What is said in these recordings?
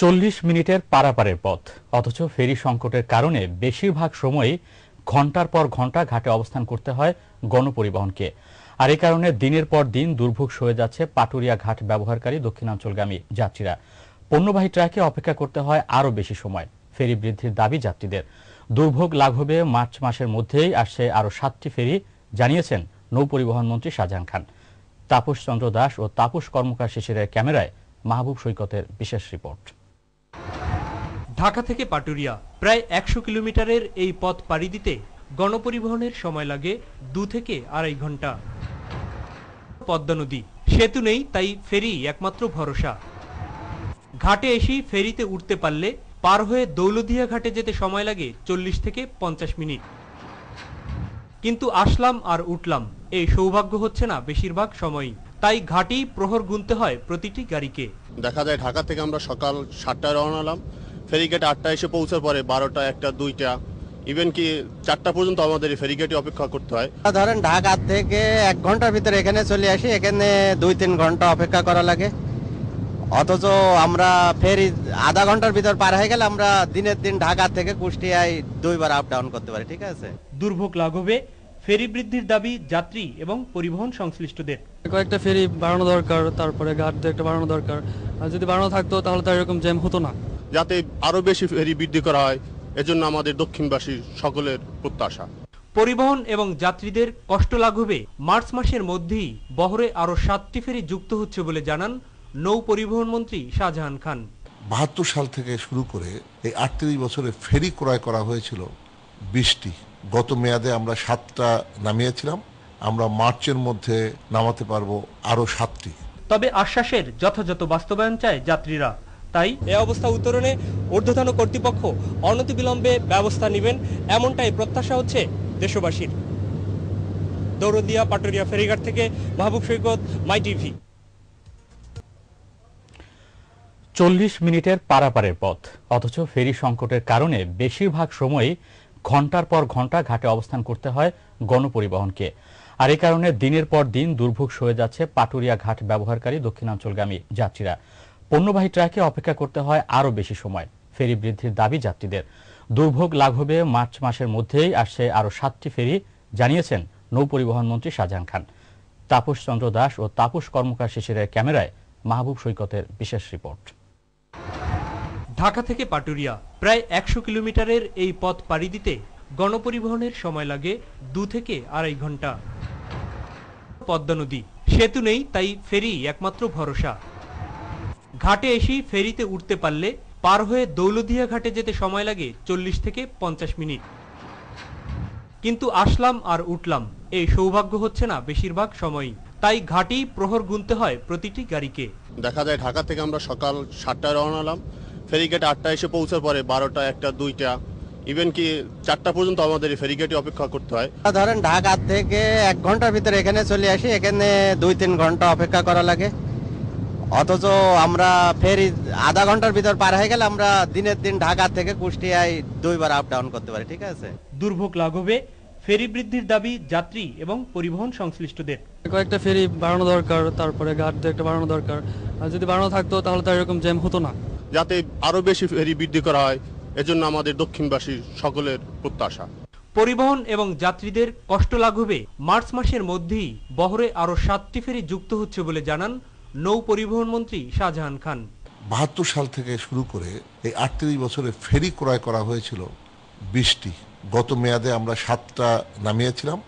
40 মিনিটের পারাপারের পথ, অথচ ফেরি সংকটের কারণে বেশিরভাগ সময়ই ঘন্টার পর ঘন্টা ঘাটে অবস্থান করতে হয় গণপরিবহনকে। আর এই কারণে দিনের পর দিন দুর্ভোগ সয়ে যাচ্ছে পাটুরিয়া ঘাট ব্যবহারকারী দক্ষিণাঞ্চলগামী যাত্রীরা। পণ্যবাহী ট্রাকে অপেক্ষা করতে হয় আরও বেশি সময়। ফেরি বৃদ্ধির দাবি যাত্রীদের। দুর্ভোগ লাঘবে মার্চ মাসের মধ্যেই আসছে আরও 7টি ফেরি, জানিয়েছেন নৌপরিবহন মন্ত্রী শাহজাহান খান। তাপস চন্দ্র দাস ও তাপস কর্মকার শিশিরের ক্যামেরায় মাহবুব সৈকতের বিশেষ রিপোর্ট। ঢাকা থেকে পাটুরিয়া প্রায় 100 কিলোমিটারের এই পথ পাড়ি দিতে গণপরিবহনের সময় লাগে 2 থেকে আড়াই ঘন্টা। পদ্মা নদী, সেতু নেই, তাই ফেরি একমাত্র ভরসা। ঘাটে এসেই ফেরিতে উঠতে পারলে পার হয়ে দৌলতদিয়া ঘাটে যেতে সময় লাগে 40 থেকে 50 মিনিট। কিন্তু আসলাম আর উঠলাম, এই সৌভাগ্য হচ্ছে না বেশিরভাগ সময়ই। তাই ঘাটেই প্রহর গুনতে হয় প্রতিটি গাড়িকে। দেখা যায় ঢাকা থেকে আমরা সকাল 7টায় রওনা হলাম, ফেরিঘাটে 8টায় এসে পৌঁছার পরে 12টা, 1টা, 2টা, ইভেন কি 4টা পর্যন্ত আমাদের ফেরিঘাটে অপেক্ষা করতে হয়। ধরেন ঢাকা থেকে 1 ঘন্টার ভিতরে এখানে চলে আসি, এখানে 2-3 ঘন্টা অপেক্ষা করা লাগে। অথচ আমরা ফেরি আধা ঘন্টার ভিতর পার হয়ে গেলে আমরা দিনের দিন ঢাকা থেকে কুষ্টিয়ায় 2 বার আপ ডাউন করতে পারি। ঠিক আছে, দুর্ভোগ লাঘবে ফেরি বৃদ্ধির দাবি যাত্রী এবং পরিবহন সংশ্লিষ্টদের। কয়েকটা ফেরি বাড়ানো দরকার, তারপরে ঘাট একটা বাড়ানো দরকার। আর যদি বাড়ানো থাকতো তাহলে তো এরকম জ্যাম হতো না। যাতে আরো বেশি ফেরি বৃদ্ধি করা হয়, এজন্য আমাদের দক্ষিণবাসী সকলের প্রত্যাশা। পরিবহন এবং যাত্রীদের কষ্ট লাঘবে মার্চ মাসের মধ্যেই বহরে আরো 7টি ফেরি যুক্ত হচ্ছে বলে জানান নৌ পরিবহন মন্ত্রী শাহজাহান খান। 72 সাল থেকে শুরু করে এই 38 বছরে ফেরি ক্রয় করা হয়েছিল 20টি। গত মেয়াদে আমরা 7টা নামিয়েছিলাম, আমরা মার্চের মধ্যে নামাতে পারবো আরো 7টি। তবে আশ্বাসের যথাযথ বাস্তবায়ন চায় যাত্রীরা। তাই এ অবস্থা উত্তরণে ঊর্ধ্বতন কর্তৃপক্ষ অনতিবিলম্বে ব্যবস্থা নেবেন, এমনটাই প্রত্যাশা হচ্ছে দেশবাসীর। দৌলতদিয়া পাটুরিয়া ফেরিঘাট থেকে মাহবুব সৈকত, মাই টিভি। 40 মিনিটের পারাপারের পথ, অথচ ফেরি সংকটের কারণে বেশিরভাগ সময়ই ঘন্টার পর ঘন্টা ঘাটে অবস্থান করতে হয় গণপরিবহনকে। আর এই কারণে দিনের পর দিন দুর্ভোগ সয়ে যাচ্ছে পাটুরিয়া ঘাট ব্যবহারকারী দক্ষিণাঞ্চলগামী যাত্রীরা। পণ্যবাহী ট্রাকে অপেক্ষা করতে হয় আরও বেশি সময়। ফেরি বৃদ্ধির দাবি যাত্রীদের। দুর্ভোগ লাঘবে মার্চ মাসের মধ্যেই আসছে আরও 7টি ফেরি, জানিয়েছেন নৌপরিবহন মন্ত্রী শাহজাহান খান। তাপস চন্দ্র দাস ও তাপস কর্মকার শিশিরের ক্যামেরায় মাহবুব সৈকতের বিশেষ রিপোর্ট। ঢাকা থেকে পাটুরিয়া প্রায় 100 কিলোমিটারের এই পথ পাড়ি দিতে গণপরিবহনের সময় লাগে 2 থেকে আড়াই ঘন্টা। পদ্মা নদী, সেতু নেই, তাই ফেরি একমাত্র ভরসা। ঘাটে এসেই ফেরিতে উঠতে পারলে পার হয়ে দৌলতদিয়া ঘাটে যেতে সময় লাগে 40 থেকে 50 মিনিট। কিন্তু আসলাম আর উঠলাম, এই সৌভাগ্য হচ্ছে না বেশিরভাগ সময়ই। তাই ঘাটেই প্রহর গুনতে হয় প্রতিটি গাড়িকে। দেখা যায় ঢাকা থেকে আমরা সকাল 7টায় রওনা হলাম, ফেরিঘাটে 8টায় এসে পৌঁছার পরে 12টা, 1টা, 2টা, ইভেন কি 4টা পর্যন্ত আমাদের ফেরিঘাটে অপেক্ষা করতে হয়। ধরেন ঢাকা থেকে 1 ঘন্টার ভিতরে এখানে চলে আসি, এখানে 2-3 ঘন্টা অপেক্ষা করা লাগে। অথচ আমরা ফেরি আধা ঘন্টার ভিতর পার হয়ে গেলে আমরা দিনের দিন ঢাকা থেকে কুষ্টিয়ায় 2 বার আপ ডাউন করতে পারি। ঠিক আছে, দুর্ভোগ লাঘবে ফেরি বৃদ্ধির দাবি যাত্রী এবং পরিবহন সংশ্লিষ্টদের। কয়েকটা ফেরি বাড়ানো দরকার, তারপরে ঘাট একটা বাড়ানো দরকার। আর যদি বাড়ানো থাকতো তাহলে তো এরকম জ্যাম হতো না। যাতে আরো বেশি ফেরি বৃদ্ধি করা হয়, এজন্য আমাদের দক্ষিণবাসী সকলের প্রত্যাশা। পরিবহন এবং যাত্রীদের কষ্ট লাঘবে মার্চ মাসের মধ্যেই বহরে আরো 7টি ফেরি যুক্ত হচ্ছে বলে জানান নৌ পরিবহন মন্ত্রী শাহজাহান খান। 72 সাল থেকে শুরু করে এই 38 বছরে ফেরি ক্রয় করা হয়েছিল 20টি। গত মেয়াদে আমরা 7টা নামিয়েছিলাম,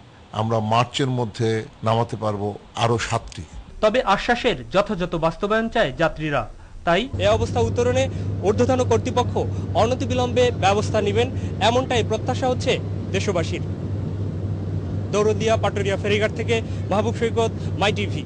আমরা মার্চের মধ্যে নামাতে পারবো আরো 7টি। তবে আশ্বাসের যথাযথ বাস্তবায়ন চায় যাত্রীরা। তাই এ অবস্থা উত্তরণে ঊর্ধ্বতন কর্তৃপক্ষ অনতিবিলম্বে ব্যবস্থা নেবেন, এমনটাই প্রত্যাশা হচ্ছে দেশবাসীর। দৌলতদিয়া পাটুরিয়া ফেরিঘাট থেকে মাহবুব সৈকত, মাই টিভি।